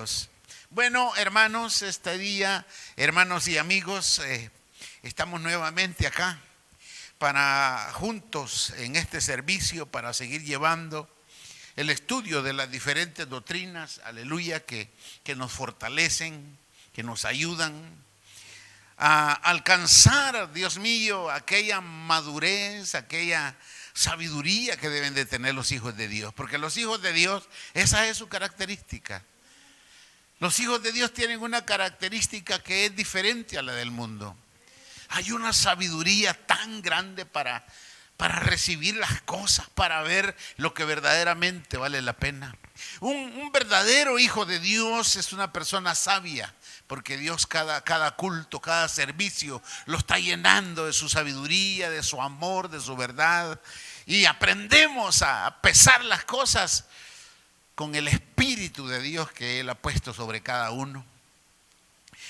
Dios. Bueno, hermanos, este día, hermanos y amigos, estamos nuevamente acá para juntos en este servicio, para seguir llevando el estudio de las diferentes doctrinas, aleluya, que nos fortalecen, que nos ayudan a alcanzar, Dios mío, aquella madurez, aquella sabiduría que deben de tener los hijos de Dios, porque los hijos de Dios, esa es su característica. Los hijos de Dios tienen una característica que es diferente a la del mundo. Hay una sabiduría tan grande para recibir las cosas, para ver lo que verdaderamente vale la pena. Un verdadero hijo de Dios es una persona sabia, porque Dios cada culto, cada servicio lo está llenando de su sabiduría, de su amor, de su verdad. Y aprendemos a pesar las cosas con el Espíritu de Dios que Él ha puesto sobre cada uno.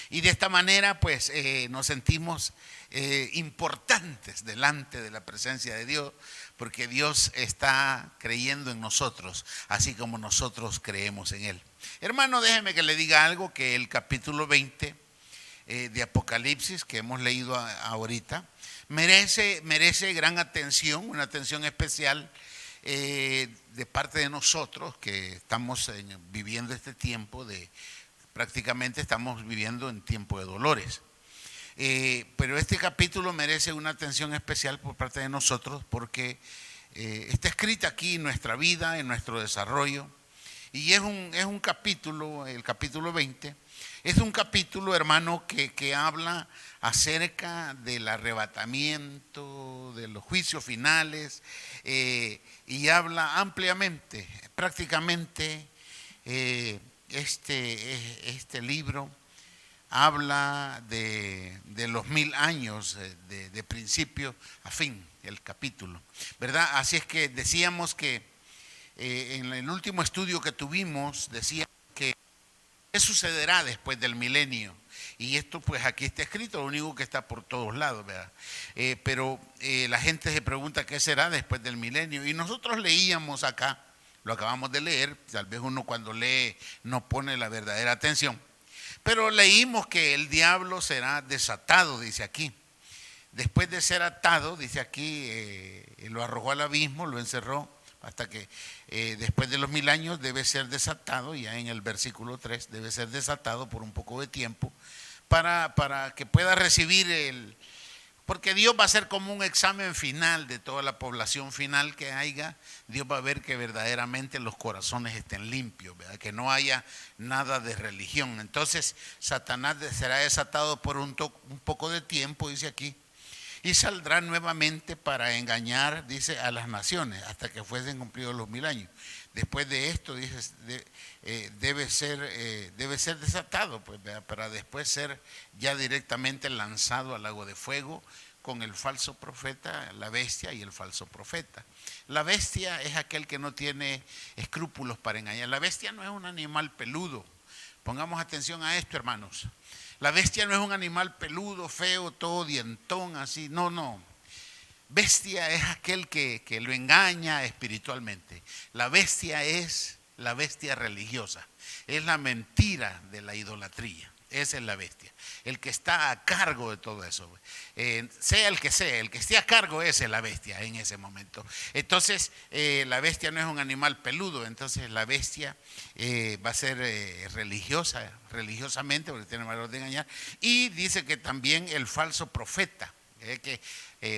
Y de esta manera pues nos sentimos importantes delante de la presencia de Dios, porque Dios está creyendo en nosotros, así como nosotros creemos en Él. Hermano, déjeme que le diga algo, que el capítulo 20 de Apocalipsis que hemos leído ahorita merece gran atención, una atención especial de parte de nosotros que estamos viviendo este tiempo prácticamente estamos viviendo en tiempo de dolores. Pero este capítulo merece una atención especial por parte de nosotros porque está escrita aquí en nuestra vida, en nuestro desarrollo, y es un capítulo, el capítulo 20, es un capítulo, hermano, que habla acerca del arrebatamiento, de los juicios finales, y habla ampliamente, prácticamente este libro habla de los 1000 años de principio a fin, el capítulo, ¿verdad? Así es que decíamos que en el último estudio que tuvimos, decía que ¿qué sucederá después del milenio? Y esto pues aquí está escrito, lo único que está por todos lados, ¿verdad? Pero la gente se pregunta qué será después del milenio. Y nosotros leíamos acá, lo acabamos de leer, tal vez uno cuando lee no pone la verdadera atención. Pero leímos que el diablo será desatado, dice aquí. Después de ser atado, dice aquí, lo arrojó al abismo, lo encerró, hasta que después de los 1000 años debe ser desatado, ya en el versículo 3, debe ser desatado por un poco de tiempo, para que pueda recibir porque Dios va a hacer como un examen final de toda la población final que haya. Dios va a ver que verdaderamente los corazones estén limpios, ¿verdad? Que no haya nada de religión. Entonces Satanás será desatado por un poco de tiempo, dice aquí, y saldrá nuevamente para engañar, dice, a las naciones, hasta que fuesen cumplidos los 1000 años. Después de esto, dice, debe ser desatado, pues, para después ser ya directamente lanzado al lago de fuego con el falso profeta, la bestia y el falso profeta. La bestia es aquel que no tiene escrúpulos para engañar. La bestia no es un animal peludo. Pongamos atención a esto, hermanos. La bestia no es un animal peludo, feo, todo dientón, así. No. Bestia es aquel que lo engaña espiritualmente. La bestia es la bestia religiosa. Es la mentira de la idolatría. Esa es la bestia. El que está a cargo de todo eso. Sea el que esté a cargo, esa es la bestia en ese momento. Entonces, la bestia no es un animal peludo. Entonces, la bestia va a ser religiosamente, porque tiene valor de engañar. Y dice que también el falso profeta, que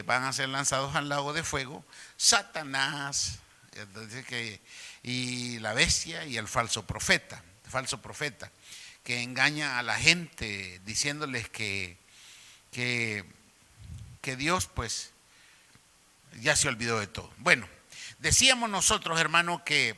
van a ser lanzados al lago de fuego, Satanás, y la bestia y el falso profeta, que engaña a la gente diciéndoles que Dios pues ya se olvidó de todo. Bueno, decíamos nosotros, hermano, que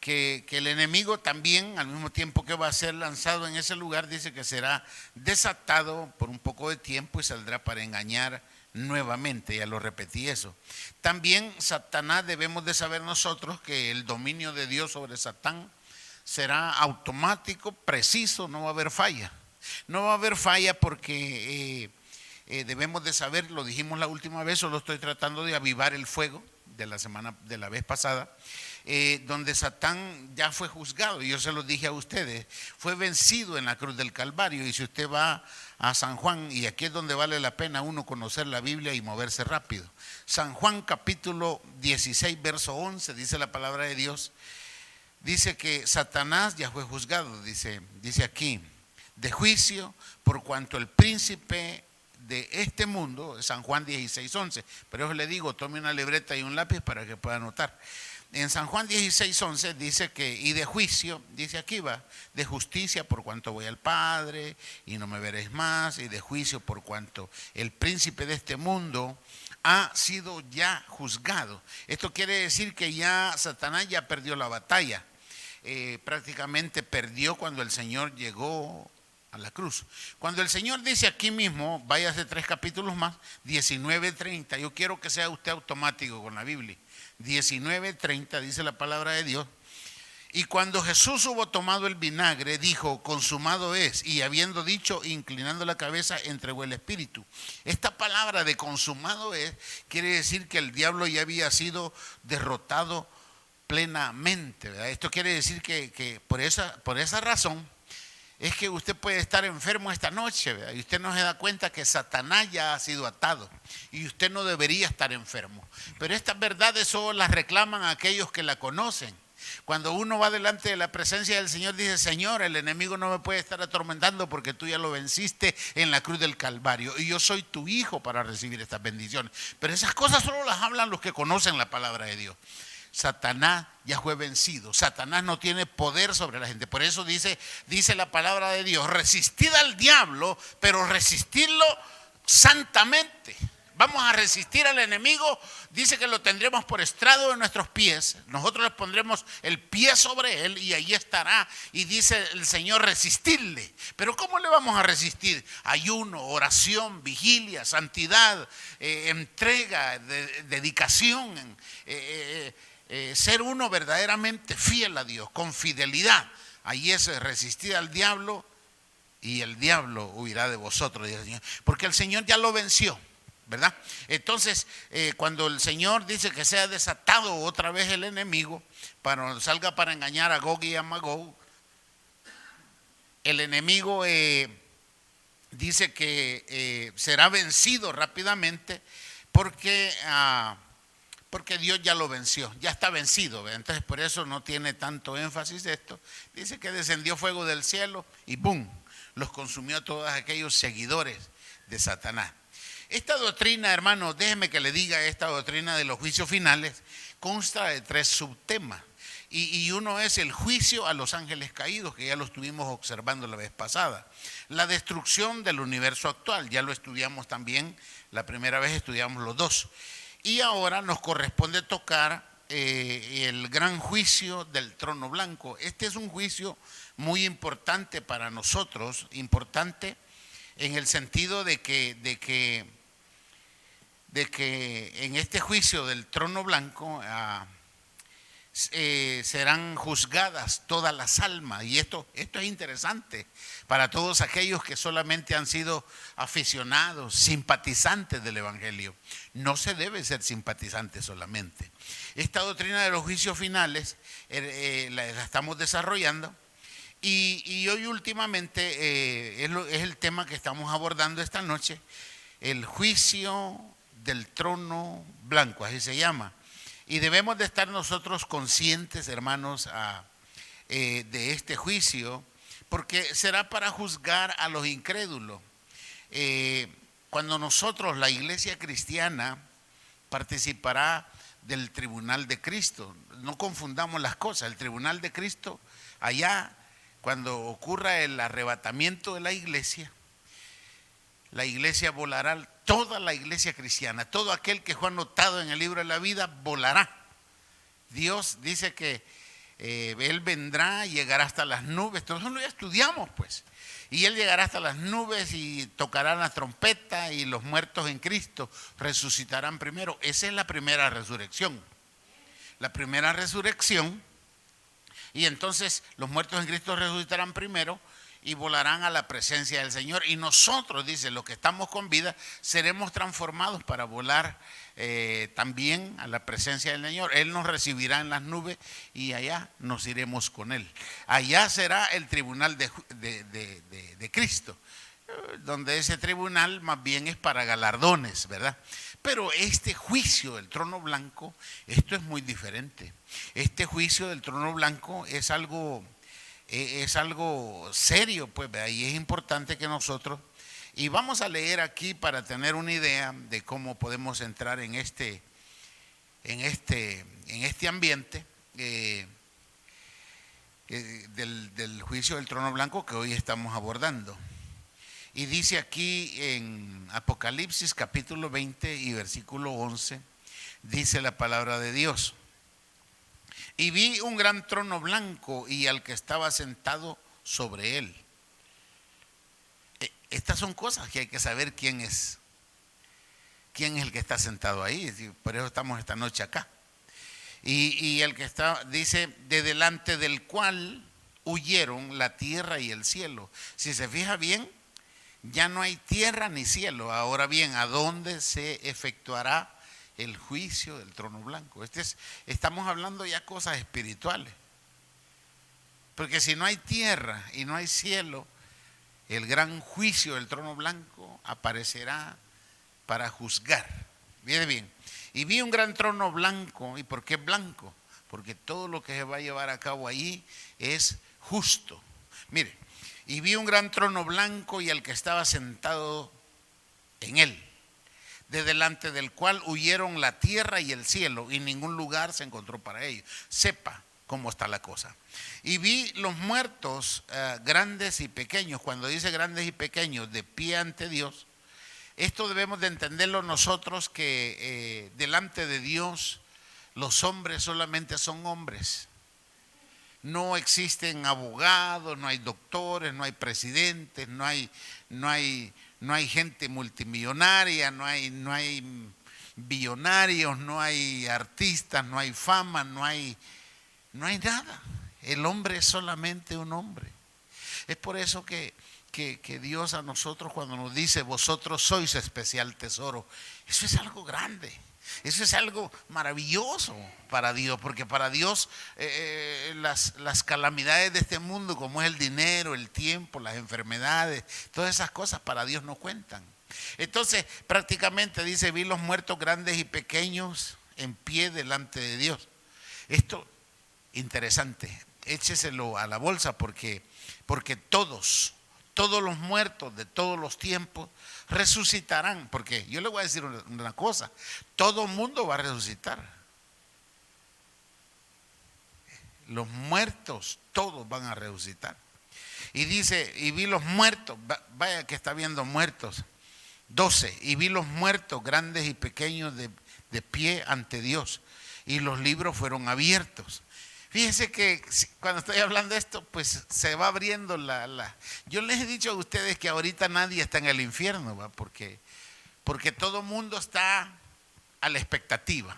el enemigo también, al mismo tiempo que va a ser lanzado en ese lugar, dice que será desatado por un poco de tiempo y saldrá para engañar nuevamente. Ya lo repetí eso. También Satanás, debemos de saber nosotros que el dominio de Dios sobre Satán será automático, preciso, no va a haber falla. No va a haber falla porque debemos de saber, lo dijimos la última vez, solo estoy tratando de avivar el fuego de la vez pasada. donde Satán ya fue juzgado. Yo se lo dije a ustedes, fue vencido en la cruz del Calvario. Y si usted va a San Juan, y aquí es donde vale la pena uno conocer la Biblia y moverse rápido. San Juan capítulo 16, verso 11, dice la palabra de Dios. Dice que Satanás ya fue juzgado, dice aquí, de juicio, por cuanto el príncipe de este mundo, San Juan 16, 11. Pero yo le digo, tome una libreta y un lápiz para que pueda anotar. En San Juan 16, 11 dice que, y de juicio, dice aquí va, de justicia por cuanto voy al Padre y no me veréis más, y de juicio por cuanto el príncipe de este mundo ha sido ya juzgado. Esto quiere decir que ya Satanás ya perdió la batalla. Prácticamente perdió cuando el Señor llegó a la cruz. Cuando el Señor dice aquí mismo, váyase 3 capítulos más, 19:30, yo quiero que sea usted automático con la Biblia. 19:30 dice la palabra de Dios. Y cuando Jesús hubo tomado el vinagre, dijo, consumado es, y habiendo dicho, inclinando la cabeza, entregó el espíritu. Esta palabra de consumado es, quiere decir que el diablo ya había sido derrotado plenamente, ¿verdad? Esto quiere decir que por esa razón es que usted puede estar enfermo esta noche, ¿verdad? Y usted no se da cuenta que Satanás ya ha sido atado y usted no debería estar enfermo. Pero estas verdades solo las reclaman aquellos que la conocen. Cuando uno va delante de la presencia del Señor, dice, Señor, el enemigo no me puede estar atormentando porque tú ya lo venciste en la cruz del Calvario y yo soy tu hijo para recibir estas bendiciones. Pero esas cosas solo las hablan los que conocen la palabra de Dios. Satanás ya fue vencido. Satanás no tiene poder sobre la gente. Por eso dice la palabra de Dios, resistid al diablo, pero resistirlo santamente. Vamos a resistir al enemigo. Dice que lo tendremos por estrado de nuestros pies. Nosotros le pondremos el pie sobre él y allí estará. Y dice el Señor, resistirle. Pero ¿cómo le vamos a resistir? Ayuno, oración, vigilia, santidad, entrega, dedicación, ser uno verdaderamente fiel a Dios, con fidelidad. Ahí es resistir al diablo y el diablo huirá de vosotros, dice el Señor. Porque el Señor ya lo venció, ¿verdad? Entonces, cuando el Señor dice que sea desatado otra vez el enemigo, salga para engañar a Gog y a Magog, el enemigo dice que será vencido rápidamente porque Dios ya lo venció, ya está vencido, ¿verdad? Entonces por eso no tiene tanto énfasis esto. Dice que descendió fuego del cielo y ¡boom!, los consumió a todos aquellos seguidores de Satanás. Esta doctrina, hermanos, déjeme que le diga, esta doctrina de los juicios finales consta de 3 subtemas. Y uno es el juicio a los ángeles caídos, que ya lo estuvimos observando la vez pasada. La destrucción del universo actual, ya lo estudiamos también, la primera vez estudiamos los 2. Y ahora nos corresponde tocar el gran juicio del trono blanco. Este es un juicio muy importante para nosotros, importante en el sentido de que en este juicio del trono blanco serán juzgadas todas las almas. Y esto es interesante para todos aquellos que solamente han sido aficionados, simpatizantes del Evangelio. No se debe ser simpatizante solamente. Esta doctrina de los juicios finales la estamos desarrollando y hoy últimamente es el tema que estamos abordando esta noche, el juicio del trono blanco, así se llama. Y debemos de estar nosotros conscientes, hermanos, de este juicio, porque será para juzgar a los incrédulos. Cuando nosotros, la iglesia cristiana, participará del tribunal de Cristo. No confundamos las cosas. El tribunal de Cristo, allá, cuando ocurra el arrebatamiento de la iglesia volará, toda la iglesia cristiana, todo aquel que fue anotado en el libro de la vida volará. Dios dice que Él vendrá, llegará hasta las nubes, nosotros ya estudiamos pues, y Él llegará hasta las nubes y tocará la trompeta y los muertos en Cristo resucitarán primero. Esa es la primera resurrección. La primera resurrección, y entonces los muertos en Cristo resucitarán primero y volarán a la presencia del Señor. Y nosotros, dice, los que estamos con vida, seremos transformados para volar también a la presencia del Señor. Él nos recibirá en las nubes y allá nos iremos con Él. Allá será el tribunal de Cristo, donde ese tribunal más bien es para galardones, ¿verdad? Pero este juicio del trono blanco, esto es muy diferente. Este juicio del trono blanco es algo serio, pues, y es importante que nosotros, y vamos a leer aquí para tener una idea de cómo podemos entrar en este ambiente del juicio del trono blanco que hoy estamos abordando. Y dice aquí en Apocalipsis capítulo 20 y versículo 11, dice la palabra de Dios: y vi un gran trono blanco y al que estaba sentado sobre él. Estas son cosas que hay que saber quién es el que está sentado ahí. Por eso estamos esta noche acá. Y el que está, dice, de delante del cual huyeron la tierra y el cielo. Si se fija bien, ya no hay tierra ni cielo. Ahora bien, ¿a dónde se efectuará el juicio del trono blanco? Estamos hablando ya cosas espirituales. Porque si no hay tierra y no hay cielo, el gran juicio del trono blanco aparecerá para juzgar. Viene bien. Y vi un gran trono blanco. ¿Y por qué blanco? Porque todo lo que se va a llevar a cabo allí es justo. Mire, y vi un gran trono blanco y al que estaba sentado en él, de delante del cual huyeron la tierra y el cielo, y ningún lugar se encontró para ellos. Sepa cómo está la cosa. Y vi los muertos, grandes y pequeños. Cuando dice grandes y pequeños, de pie ante Dios, esto debemos de entenderlo nosotros, que delante de Dios los hombres solamente son hombres. No existen abogados, no hay doctores, no hay presidentes, no hay gente multimillonaria, no hay billonarios, no hay artistas, no hay fama, no hay nada. El hombre es solamente un hombre. Es por eso que Dios a nosotros, cuando nos dice vosotros sois especial tesoro, eso es algo grande. Eso es algo maravilloso para Dios, porque para Dios las calamidades de este mundo, como es el dinero, el tiempo, las enfermedades, todas esas cosas para Dios no cuentan. Entonces prácticamente dice: vi los muertos grandes y pequeños en pie delante de Dios. Esto interesante, écheselo a la bolsa, porque todos los muertos de todos los tiempos resucitarán. Porque yo le voy a decir una cosa: todo mundo va a resucitar. Los muertos todos van a resucitar. Y dice: y vi los muertos, vaya que está viendo muertos. 12, y vi los muertos grandes y pequeños de pie ante Dios, y los libros fueron abiertos. Fíjense que cuando estoy hablando de esto, pues se va abriendo Yo les he dicho a ustedes que ahorita nadie está en el infierno, ¿va? Porque todo mundo está a la expectativa.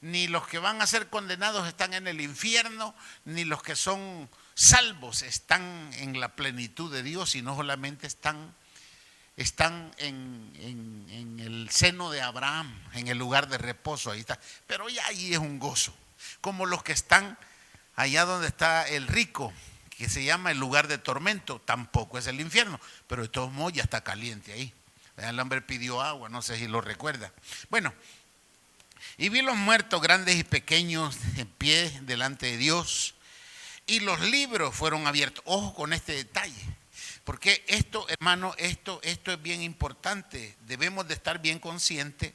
Ni los que van a ser condenados están en el infierno, ni los que son salvos están en la plenitud de Dios, sino solamente están en el seno de Abraham, en el lugar de reposo. Ahí está. Pero ya ahí es un gozo. Como los que están allá donde está el rico, que se llama el lugar de tormento, tampoco es el infierno, pero de todos modos ya está caliente ahí. El hombre pidió agua, no sé si lo recuerda. Bueno, y vi los muertos grandes y pequeños en pie delante de Dios, y los libros fueron abiertos. Ojo con este detalle, porque esto, hermano, esto es bien importante. Debemos de estar bien conscientes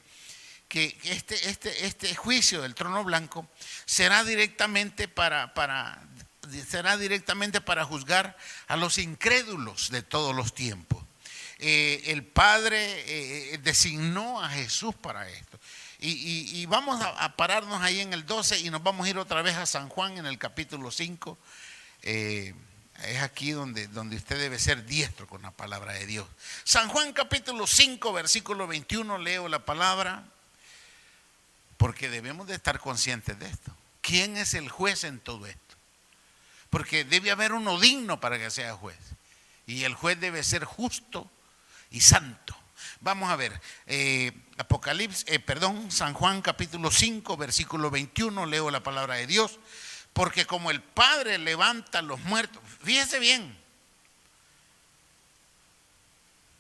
que este juicio del trono blanco será directamente para juzgar a los incrédulos de todos los tiempos. El Padre designó a Jesús para esto. Y vamos a pararnos ahí en el 12 y nos vamos a ir otra vez a San Juan en el capítulo 5. Es aquí donde usted debe ser diestro con la palabra de Dios. San Juan capítulo 5 versículo 21, leo la palabra, porque debemos de estar conscientes de esto. ¿Quién es el juez en todo esto? Porque debe haber uno digno para que sea juez. Y el juez debe ser justo y santo. Vamos a ver, San Juan capítulo 5, versículo 21, leo la palabra de Dios. Porque como el Padre levanta a los muertos, fíjese bien,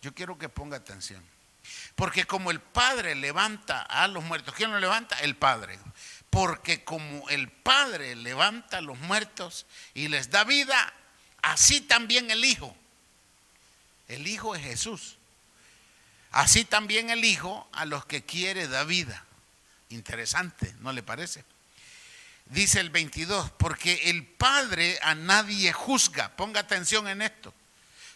yo quiero que ponga atención. Porque como el Padre levanta a los muertos, ¿quién lo levanta? El Padre. Porque como el Padre levanta a los muertos y les da vida, así también el Hijo. El Hijo es Jesús. Así también el Hijo a los que quiere da vida. Interesante, ¿no le parece? Dice el 22, porque el Padre a nadie juzga. Ponga atención en esto.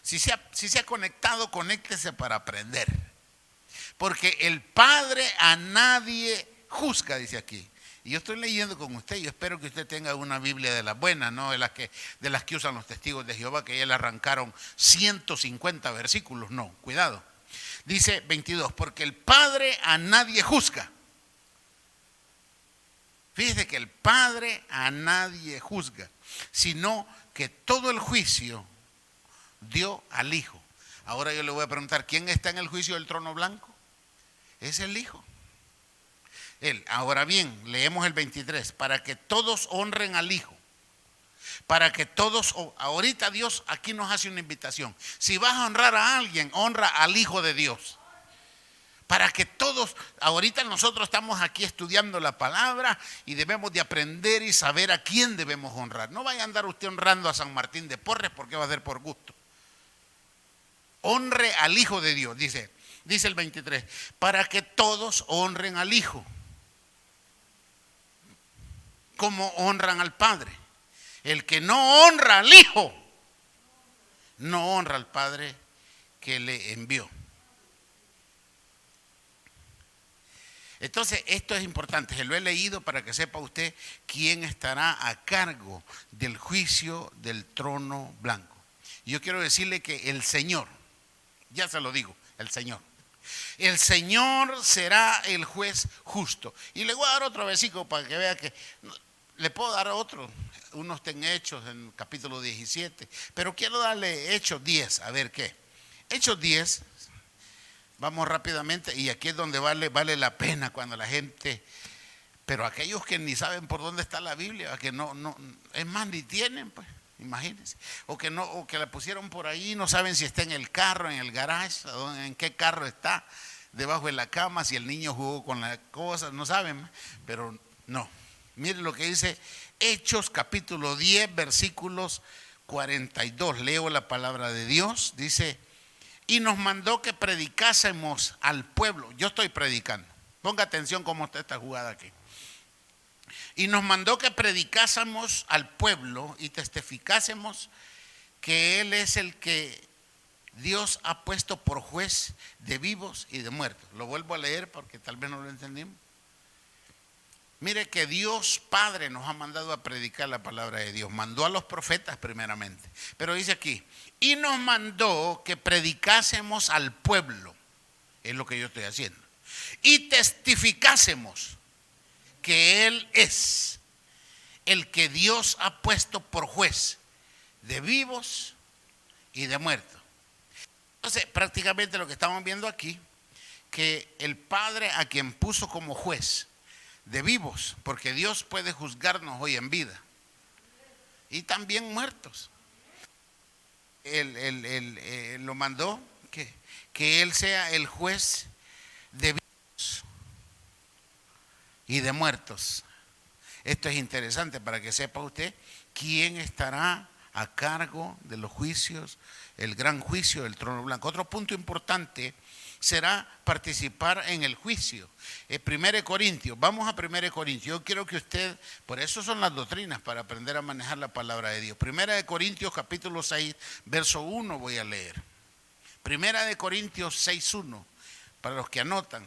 Si se ha conectado, conéctese para aprender. Porque el Padre a nadie juzga, dice aquí. Y yo estoy leyendo con usted, yo espero que usted tenga una Biblia de las buenas, no de las que usan los testigos de Jehová, que ya le arrancaron 150 versículos. No, cuidado. Dice 22, porque el Padre a nadie juzga. Fíjese que el Padre a nadie juzga, sino que todo el juicio dio al Hijo. Ahora yo le voy a preguntar, ¿quién está en el juicio del trono blanco? Es el Hijo. Él. Ahora bien, leemos el 23, para que todos honren al Hijo. Para que todos, ahorita Dios aquí nos hace una invitación. Si vas a honrar a alguien, honra al Hijo de Dios. Para que todos, ahorita nosotros estamos aquí estudiando la palabra y debemos de aprender y saber a quién debemos honrar. No vaya a andar usted honrando a San Martín de Porres porque va a ser por gusto. Honre al Hijo de Dios, dice el 23, para que todos honren al Hijo, como honran al Padre. El que no honra al Hijo, no honra al Padre que le envió. Entonces, esto es importante, se lo he leído para que sepa usted quién estará a cargo del juicio del trono blanco. Yo quiero decirle que el Señor, ya se lo digo, el Señor será el juez justo. Y le voy a dar otro versículo para que vea que, le puedo dar otro, uno está en Hechos, en el capítulo 17, pero quiero darle Hechos 10, a ver qué. Hechos 10. Vamos rápidamente, y aquí es donde vale la pena cuando la gente, pero aquellos que ni saben por dónde está la Biblia, que no, es más, ni tienen, pues, imagínense, o que la pusieron por ahí, no saben si está en el carro, en el garage, en qué carro está, debajo de la cama, si el niño jugó con las cosas, no saben, pero no. Miren lo que dice Hechos capítulo 10, versículos 42, leo la palabra de Dios, dice: y nos mandó que predicásemos al pueblo. Yo estoy predicando. Ponga atención cómo está esta jugada aquí. Y nos mandó que predicásemos al pueblo y testificásemos que Él es el que Dios ha puesto por juez de vivos y de muertos. Lo vuelvo a leer porque tal vez no lo entendimos. Mire que Dios Padre nos ha mandado a predicar la palabra de Dios. Mandó a los profetas primeramente. Pero dice aquí, y nos mandó que predicásemos al pueblo. Es lo que yo estoy haciendo. Y testificásemos que Él es el que Dios ha puesto por juez de vivos y de muertos. Entonces, prácticamente lo que estamos viendo aquí, que el Padre a quien puso como juez de vivos, porque Dios puede juzgarnos hoy en vida, y también muertos. Él lo mandó que Él sea el juez de vivos y de muertos. Esto es interesante para que sepa usted quién estará a cargo de los juicios, el gran juicio del trono blanco. Otro punto importante será participar en el juicio. 1 Corintios, vamos a 1 Corintios. Yo quiero que usted, por eso son las doctrinas, para aprender a manejar la palabra de Dios. 1 Corintios capítulo 6, verso 1 voy a leer. 1 Corintios 6, 1, para los que anotan.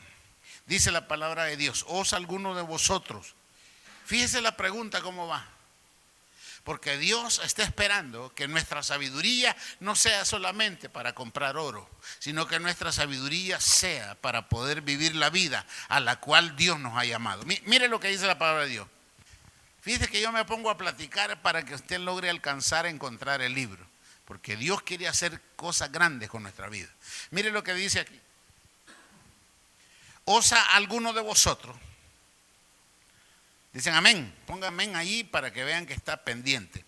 Dice la palabra de Dios: ¿os alguno de vosotros? Fíjese la pregunta cómo va. Porque Dios está esperando que nuestra sabiduría no sea solamente para comprar oro, sino que nuestra sabiduría sea para poder vivir la vida a la cual Dios nos ha llamado. Mire lo que dice la palabra de Dios. Fíjese que yo me pongo a platicar para que usted logre alcanzar a encontrar el libro. porque Dios quiere hacer cosas grandes con nuestra vida. Mire lo que dice aquí. ¿Osa alguno de vosotros? Dicen amén, pongan amén ahí para que vean que está pendiente.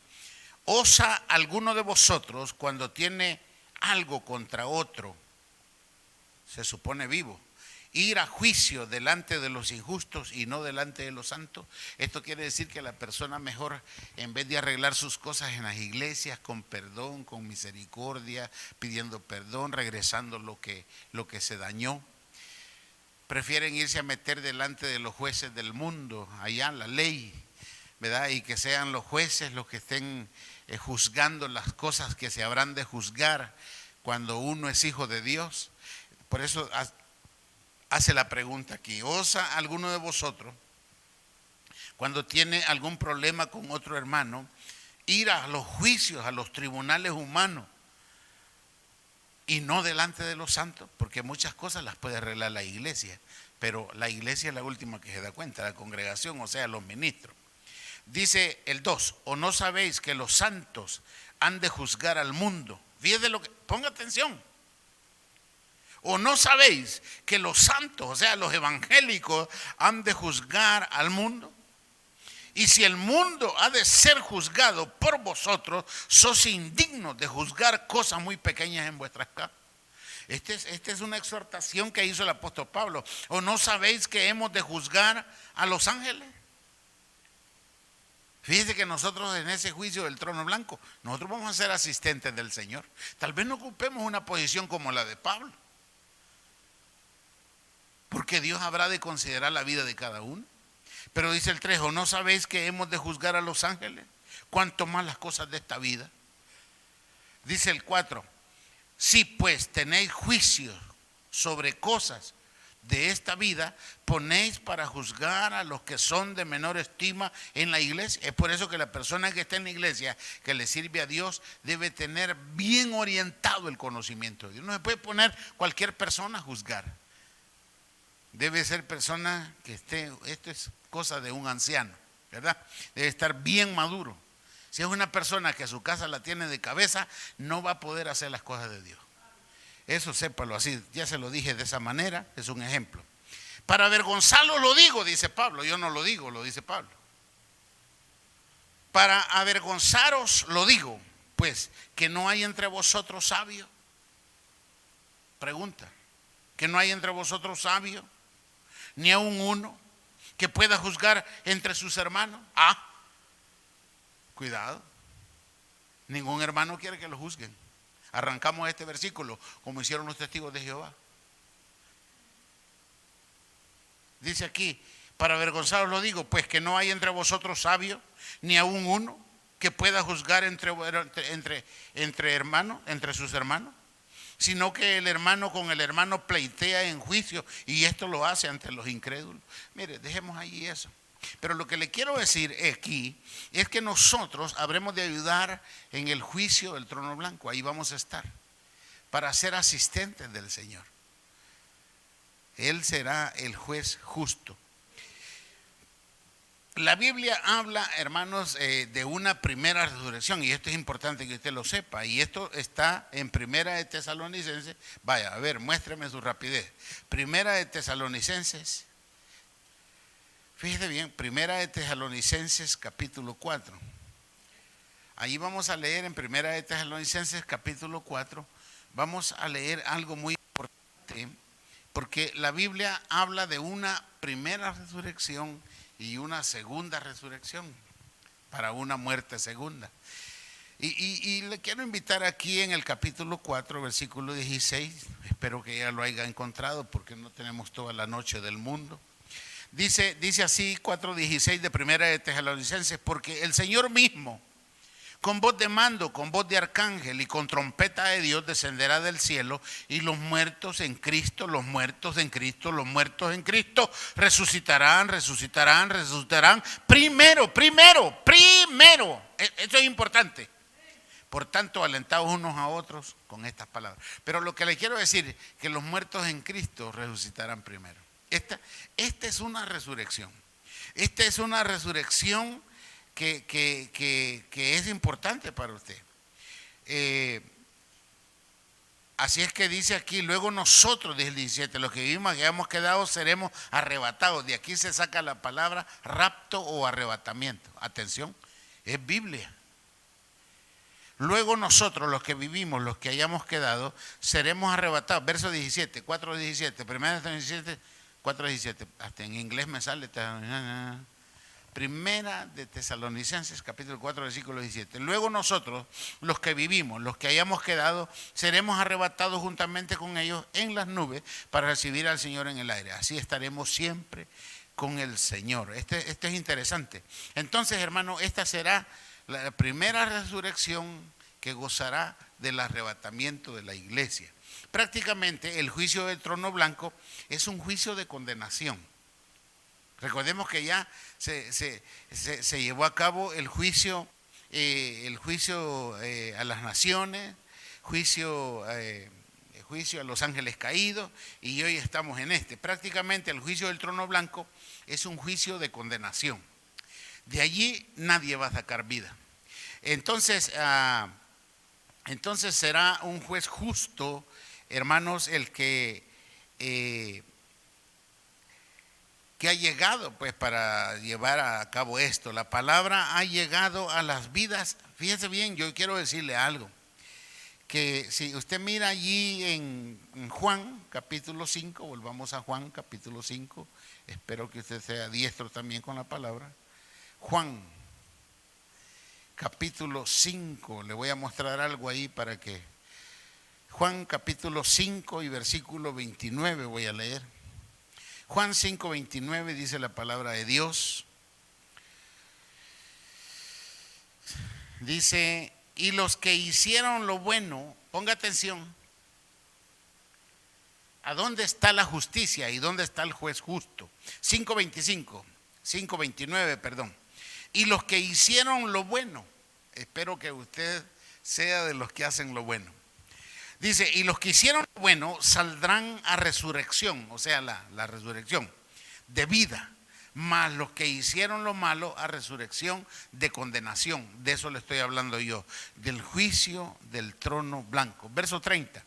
¿Osa alguno de vosotros cuando tiene algo contra otro, se supone vivo, ir a juicio delante de los injustos y no delante de los santos? Esto quiere decir que la persona mejor, en vez de arreglar sus cosas en las iglesias con perdón, con misericordia, pidiendo perdón, regresando lo que se dañó, prefieren irse a meter delante de los jueces del mundo, allá la ley, ¿verdad? Y que sean los jueces los que estén juzgando las cosas que se habrán de juzgar cuando uno es hijo de Dios. Por eso hace la pregunta aquí: ¿osa alguno de vosotros, cuando tiene algún problema con otro hermano, ir a los juicios, a los tribunales humanos y no delante de los santos? Porque muchas cosas las puede arreglar la iglesia, pero la iglesia es la última que se da cuenta, la congregación, o sea, los ministros. Dice el 2, ¿o no sabéis que los santos han de juzgar al mundo? Fíjate lo que, ponga atención. ¿O no sabéis que los santos, o sea, los evangélicos, han de juzgar al mundo? Y si el mundo ha de ser juzgado por vosotros, sos indignos de juzgar cosas muy pequeñas en vuestras casas. Esta es una exhortación que hizo el apóstol Pablo. ¿O no sabéis que hemos de juzgar a los ángeles? Fíjese que nosotros en ese juicio del trono blanco, nosotros vamos a ser asistentes del Señor. Tal vez no ocupemos una posición como la de Pablo, porque Dios habrá de considerar la vida de cada uno. Pero dice el 3, ¿o no sabéis que hemos de juzgar a los ángeles? Cuanto más las cosas de esta vida. Dice el 4, si pues tenéis juicio sobre cosas de esta vida, ponéis para juzgar a los que son de menor estima en la iglesia. Es por eso que la persona que está en la iglesia, que le sirve a Dios, debe tener bien orientado el conocimiento de Dios. No se puede poner cualquier persona a juzgar. Debe ser persona que esté, esto es cosa de un anciano, ¿verdad? Debe estar bien maduro. Si es una persona que su casa la tiene de cabeza, no va a poder hacer las cosas de Dios. Eso sépalo así, ya se lo dije de esa manera, es un ejemplo. Para avergonzarlo lo digo, dice Pablo, yo no lo digo, lo dice Pablo. Para avergonzaros lo digo, pues, que no hay entre vosotros sabio. Pregunta, que no hay entre vosotros sabio, ni aun uno que pueda juzgar entre sus hermanos. Cuidado, ningún hermano quiere que lo juzguen. Arrancamos este versículo como hicieron los testigos de Jehová. Dice aquí, para avergonzaros lo digo, pues que no hay entre vosotros sabio, ni aun uno que pueda juzgar entre hermanos, entre sus hermanos, sino que el hermano con el hermano pleitea en juicio, y esto lo hace ante los incrédulos. Mire, dejemos ahí eso. Pero lo que le quiero decir aquí es que nosotros habremos de ayudar en el juicio del trono blanco. Ahí vamos a estar para ser asistentes del Señor. Él será el juez justo. La Biblia habla, hermanos, de una primera resurrección, y esto es importante que usted lo sepa, y esto está en Primera de Tesalonicenses. Vaya, a ver, muéstreme su rapidez. Primera de Tesalonicenses. Fíjese bien, Primera de Tesalonicenses capítulo 4. Ahí vamos a leer en Primera de Tesalonicenses capítulo 4, vamos a leer algo muy importante, porque la Biblia habla de una primera resurrección y una segunda resurrección, para una muerte segunda. Y le quiero invitar aquí en el capítulo 4, versículo 16, espero que ya lo haya encontrado porque no tenemos toda la noche del mundo. Dice así 4:16 de Primera de Tesalonicenses: porque el Señor mismo, con voz de mando, con voz de arcángel y con trompeta de Dios, descenderá del cielo, y los muertos en Cristo, los muertos en Cristo, los muertos en Cristo resucitarán primero. Esto es importante. Por tanto, alentados unos a otros con estas palabras. Pero lo que le quiero decir, que los muertos en Cristo resucitarán primero. Esta es una resurrección. Esta es una resurrección que es importante para usted. Eh, Así es que dice aquí, luego nosotros, dice el 17, los que vivimos, que hayamos quedado, seremos arrebatados. De aquí se saca la palabra rapto o arrebatamiento. Atención, es Biblia. Luego nosotros, los que vivimos, los que hayamos quedado, seremos arrebatados. Verso 17, 4:17, 1 17, 4:17. Hasta en inglés me sale. Primera de Tesalonicenses, capítulo 4, versículo 17. Luego nosotros, los que vivimos, los que hayamos quedado, seremos arrebatados juntamente con ellos en las nubes para recibir al Señor en el aire. Así estaremos siempre con el Señor. Esto es interesante. Entonces, hermano, esta será la primera resurrección que gozará del arrebatamiento de la iglesia. Prácticamente el juicio del trono blanco es un juicio de condenación. Recordemos que ya se llevó a cabo el juicio a las naciones, juicio a los ángeles caídos, y hoy estamos en este. Prácticamente el juicio del trono blanco es un juicio de condenación. De allí nadie va a sacar vida. Entonces será un juez justo, hermanos, el que ha llegado pues para llevar a cabo esto. La palabra ha llegado a las vidas. Fíjese bien, yo quiero decirle algo, que si usted mira allí en Juan capítulo 5, volvamos a Juan capítulo 5, espero que usted sea diestro también con la palabra. Juan capítulo 5, le voy a mostrar algo ahí para que... Juan capítulo 5 y versículo 29 voy a leer. Juan 5:29 dice la palabra de Dios. Dice, y los que hicieron lo bueno, ponga atención, ¿a dónde está la justicia y dónde está el juez justo? 5:29, perdón. Y los que hicieron lo bueno, espero que usted sea de los que hacen lo bueno. Dice, y los que hicieron lo bueno saldrán a resurrección, o sea, la resurrección de vida, mas los que hicieron lo malo a resurrección de condenación. De eso le estoy hablando yo, del juicio del trono blanco. Verso 30.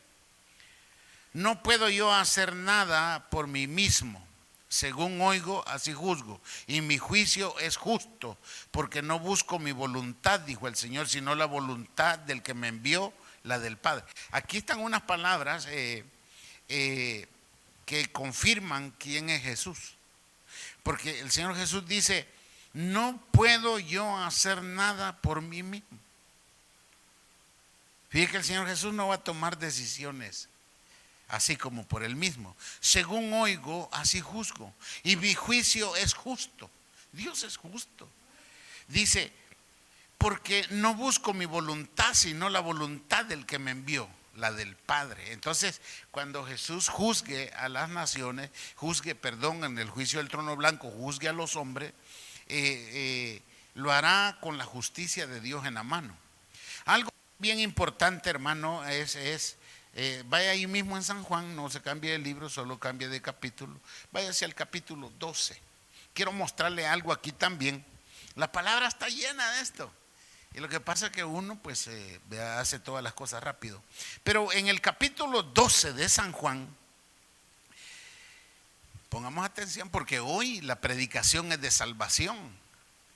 No puedo yo hacer nada por mí mismo, según oigo, así juzgo, y mi juicio es justo, porque no busco mi voluntad, dijo el Señor, sino la voluntad del que me envió, la del Padre. Aquí están unas palabras que confirman quién es Jesús. Porque el Señor Jesús dice, no puedo yo hacer nada por mí mismo. Fíjate que el Señor Jesús no va a tomar decisiones así como por él mismo. Según oigo, así juzgo. Y mi juicio es justo. Dios es justo. Dice, porque no busco mi voluntad, sino la voluntad del que me envió, la del Padre. Entonces, cuando Jesús juzgue a las naciones, en el juicio del trono blanco, juzgue a los hombres, lo hará con la justicia de Dios en la mano. Algo bien importante, hermano, vaya ahí mismo en San Juan, no se cambie de libro, solo cambie de capítulo. Váyase al capítulo 12. Quiero mostrarle algo aquí también. La palabra está llena de esto. Y lo que pasa es que uno pues hace todas las cosas rápido. Pero en el capítulo 12 de San Juan, pongamos atención porque hoy la predicación es de salvación.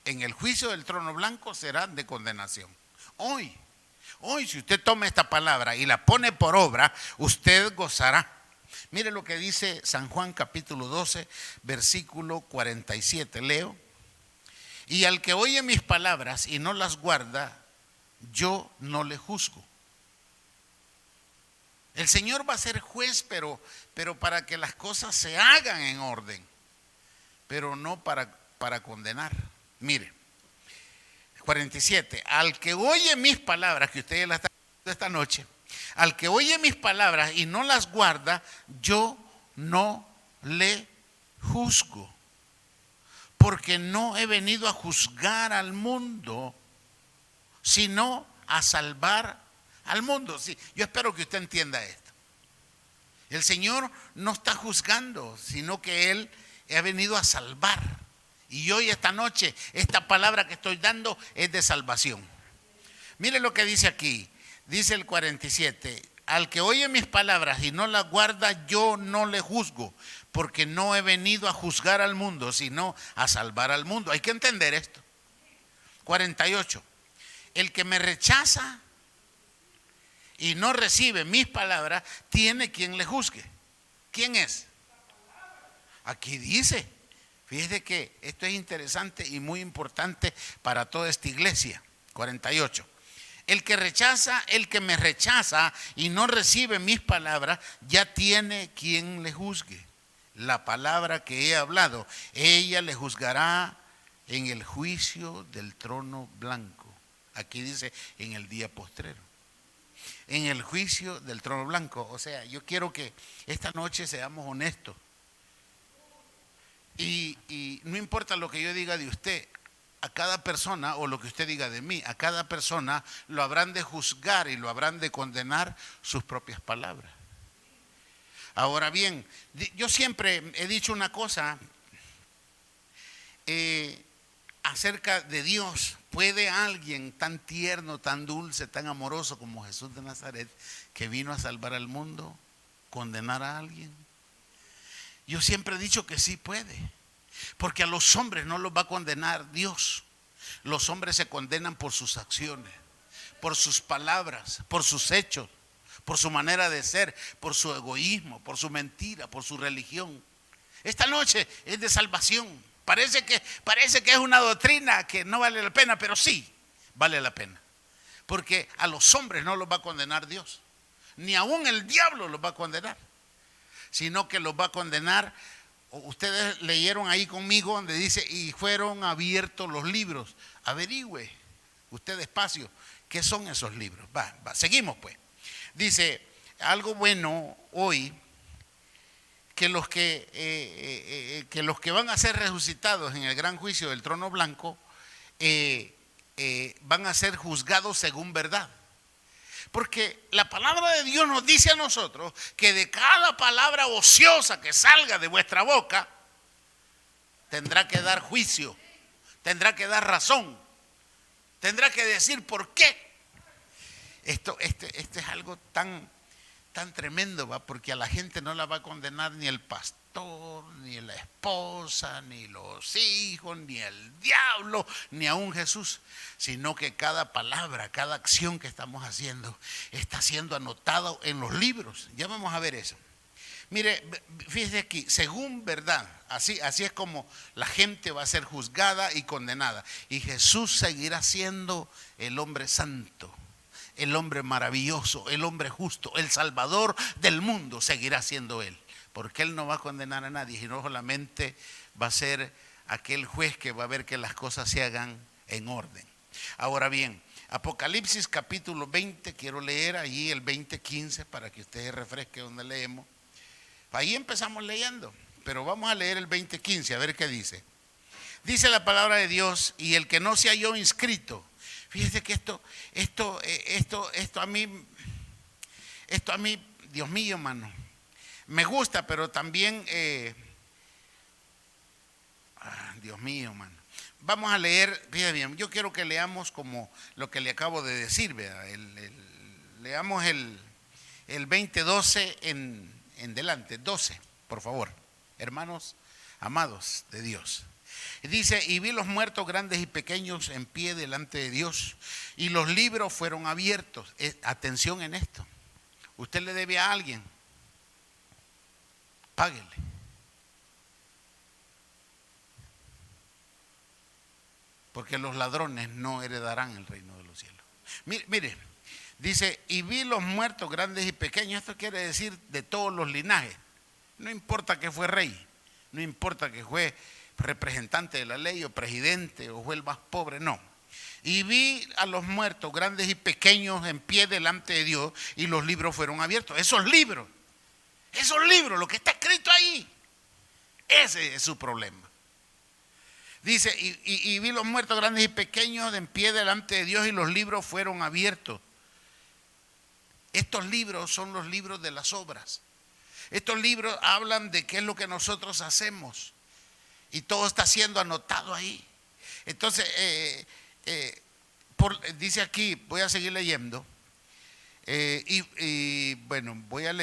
En el juicio del trono blanco será de condenación. Hoy si usted toma esta palabra y la pone por obra, usted gozará. Mire lo que dice San Juan capítulo 12, versículo 47, leo. Y al que oye mis palabras y no las guarda, yo no le juzgo. El Señor va a ser juez, pero para que las cosas se hagan en orden, pero no para condenar. Mire, 47, al que oye mis palabras, que ustedes las están viendo esta noche, al que oye mis palabras y no las guarda, yo no le juzgo. Porque no he venido a juzgar al mundo, sino a salvar al mundo. Sí, yo espero que usted entienda esto. El Señor no está juzgando, sino que Él ha venido a salvar. Y hoy, esta noche, esta palabra que estoy dando es de salvación. Mire lo que dice aquí. Dice el 47, al que oye mis palabras y no las guarda, yo no le juzgo, porque no he venido a juzgar al mundo, sino a salvar al mundo. Hay que entender esto. 48, el que me rechaza y no recibe mis palabras, tiene quien le juzgue. ¿Quién es? Aquí dice, fíjese que esto es interesante y muy importante para toda esta iglesia. 48. El que me rechaza y no recibe mis palabras, ya tiene quien le juzgue. La palabra que he hablado, ella le juzgará en el juicio del trono blanco. Aquí dice, en el día postrero. En el juicio del trono blanco. O sea, yo quiero que esta noche seamos honestos. Y no importa lo que yo diga de usted, a cada persona, o lo que usted diga de mí, a cada persona lo habrán de juzgar y lo habrán de condenar sus propias palabras. Ahora bien, yo siempre he dicho una cosa acerca de Dios. ¿Puede alguien tan tierno, tan dulce, tan amoroso como Jesús de Nazaret, que vino a salvar al mundo, condenar a alguien? Yo siempre he dicho que sí puede, porque a los hombres no los va a condenar Dios. Los hombres se condenan por sus acciones, por sus palabras, por sus hechos, por su manera de ser, por su egoísmo, por su mentira, por su religión. Esta noche es de salvación. Parece que es una doctrina que no vale la pena, pero sí vale la pena, porque a los hombres no los va a condenar Dios, ni aún el diablo los va a condenar, sino que los va a condenar. Ustedes leyeron ahí conmigo donde dice, y fueron abiertos los libros. Averigüe usted despacio qué son esos libros. Seguimos pues. Dice, algo bueno hoy, que los que van a ser resucitados en el gran juicio del trono blanco van a ser juzgados según verdad. Porque la palabra de Dios nos dice a nosotros que de cada palabra ociosa que salga de vuestra boca, tendrá que dar juicio, tendrá que dar razón, tendrá que decir por qué. Esto es algo tan tremendo, porque a la gente no la va a condenar ni el pastor, ni la esposa, ni los hijos, ni el diablo, ni aún Jesús, sino que cada palabra, cada acción que estamos haciendo está siendo anotado en los libros. Ya vamos a ver eso. Mire, fíjese aquí, según verdad, así es como la gente va a ser juzgada y condenada, y Jesús seguirá siendo el hombre santo, el hombre maravilloso, el hombre justo, el salvador del mundo. Seguirá siendo él, porque él no va a condenar a nadie, sino solamente va a ser aquel juez que va a ver que las cosas se hagan en orden. Ahora bien, Apocalipsis capítulo 20, quiero leer allí el 20:15 para que ustedes refresquen donde leemos. Ahí empezamos leyendo, pero vamos a leer el 20:15 a ver qué dice. Dice la palabra de Dios, y el que no se halló inscrito. Fíjese que esto a mí, Dios mío, hermano, me gusta, pero también, Dios mío, hermano. Vamos a leer, fíjate bien, yo quiero que leamos como lo que le acabo de decir, ¿verdad? Leamos el 20:12 en delante, 12, por favor, hermanos amados de Dios. Dice, y vi los muertos grandes y pequeños en pie delante de Dios, y los libros fueron abiertos. Atención en esto. Usted le debe a alguien, páguele. Porque los ladrones no heredarán el reino de los cielos. Mire, dice, y vi los muertos grandes y pequeños. Esto quiere decir de todos los linajes. No importa que fue rey, no importa que fue representante de la ley o presidente o fue el más pobre, no. Y vi a los muertos grandes y pequeños en pie delante de Dios, y los libros fueron abiertos. Esos libros, lo que está escrito ahí, ese es su problema. Dice, y vi los muertos grandes y pequeños en pie delante de Dios, y los libros fueron abiertos. Estos libros son los libros de las obras. Estos libros hablan de qué es lo que nosotros hacemos, y todo está siendo anotado ahí. Entonces, dice aquí, voy a seguir leyendo, Bueno, voy a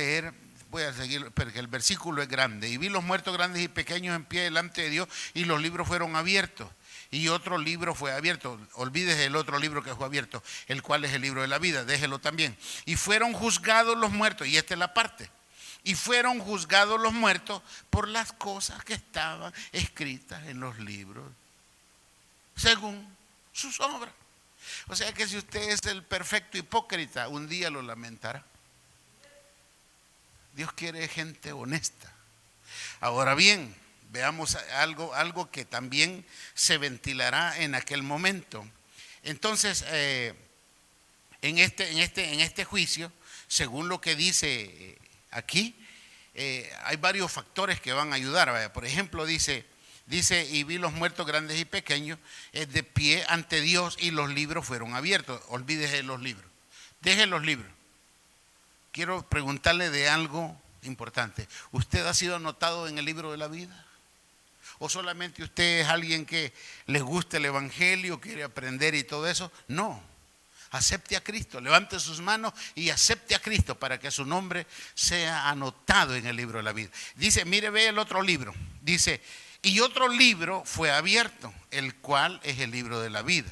seguir, porque el versículo es grande. Y vi los muertos grandes y pequeños en pie delante de Dios, y los libros fueron abiertos. Y otro libro fue abierto. Olvídese el otro libro que fue abierto, el cual es el libro de la vida, déjelo también. Y fueron juzgados los muertos, y esta es la parte. Y fueron juzgados los muertos por las cosas que estaban escritas en los libros, según sus obras. O sea que si usted es el perfecto hipócrita, un día lo lamentará. Dios quiere gente honesta. Ahora bien, veamos algo que también se ventilará en aquel momento. Entonces, en este juicio, según lo que dice aquí, hay varios factores que van a ayudar. Por ejemplo, dice, y vi los muertos grandes y pequeños de pie ante Dios, y los libros fueron abiertos. Olvídese de los libros. Deje los libros. Quiero preguntarle de algo importante. ¿Usted ha sido anotado en el libro de la vida? ¿O solamente usted es alguien que le gusta el evangelio, quiere aprender y todo eso? No. Acepte a Cristo, levante sus manos y acepte a Cristo para que su nombre sea anotado en el libro de la vida. Dice, mire, ve el otro libro. Dice, y otro libro fue abierto, el cual es el libro de la vida.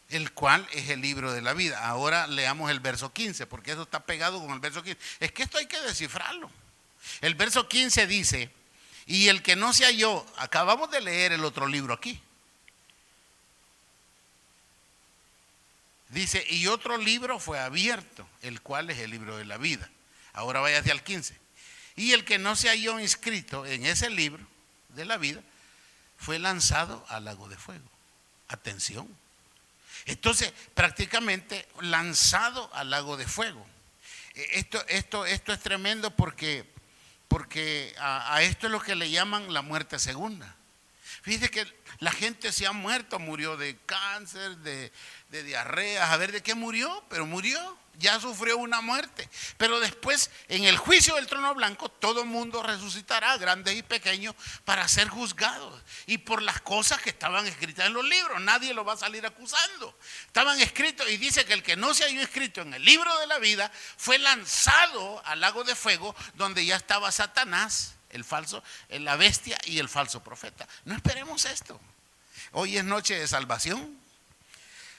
El cual es el libro de la vida. Ahora leamos el verso 15, porque eso está pegado con el verso 15. Es que esto hay que descifrarlo. El verso 15 dice, y el que no se halló, acabamos de leer el otro libro aquí. Dice, y otro libro fue abierto, el cual es el libro de la vida. Ahora váyase al 15. Y el que no se halló inscrito en ese libro de la vida fue lanzado al lago de fuego. Atención. Entonces, prácticamente lanzado al lago de fuego. Esto es tremendo porque a esto es lo que le llaman la muerte segunda. Fíjese que la gente se ha muerto, murió de cáncer, de diarrea, a ver de qué murió, pero murió, ya sufrió una muerte. Pero después, en el juicio del trono blanco, todo el mundo resucitará, grandes y pequeños, para ser juzgados. Y por las cosas que estaban escritas en los libros, nadie lo va a salir acusando. Estaban escritos, y dice que el que no se halló escrito en el libro de la vida fue lanzado al lago de fuego, donde ya estaba Satanás, el falso, la bestia y el falso profeta. No esperemos esto. Hoy es noche de salvación.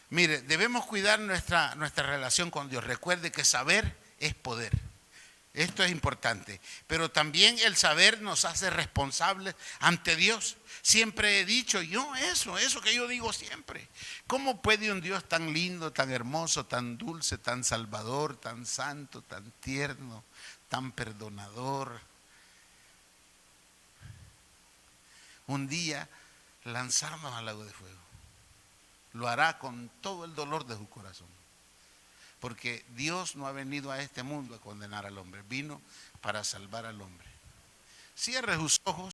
Mire, debemos cuidar nuestra relación con Dios. Recuerde que saber es poder. Esto es importante. Pero también el saber nos hace responsables ante Dios. Siempre he dicho yo eso que yo digo siempre. ¿Cómo puede un Dios tan lindo, tan hermoso, tan dulce, tan salvador, tan santo, tan tierno, tan perdonador, un día lanzarnos al lago de fuego? Lo hará con todo el dolor de su corazón. Porque Dios no ha venido a este mundo a condenar al hombre, vino para salvar al hombre. Cierre sus ojos.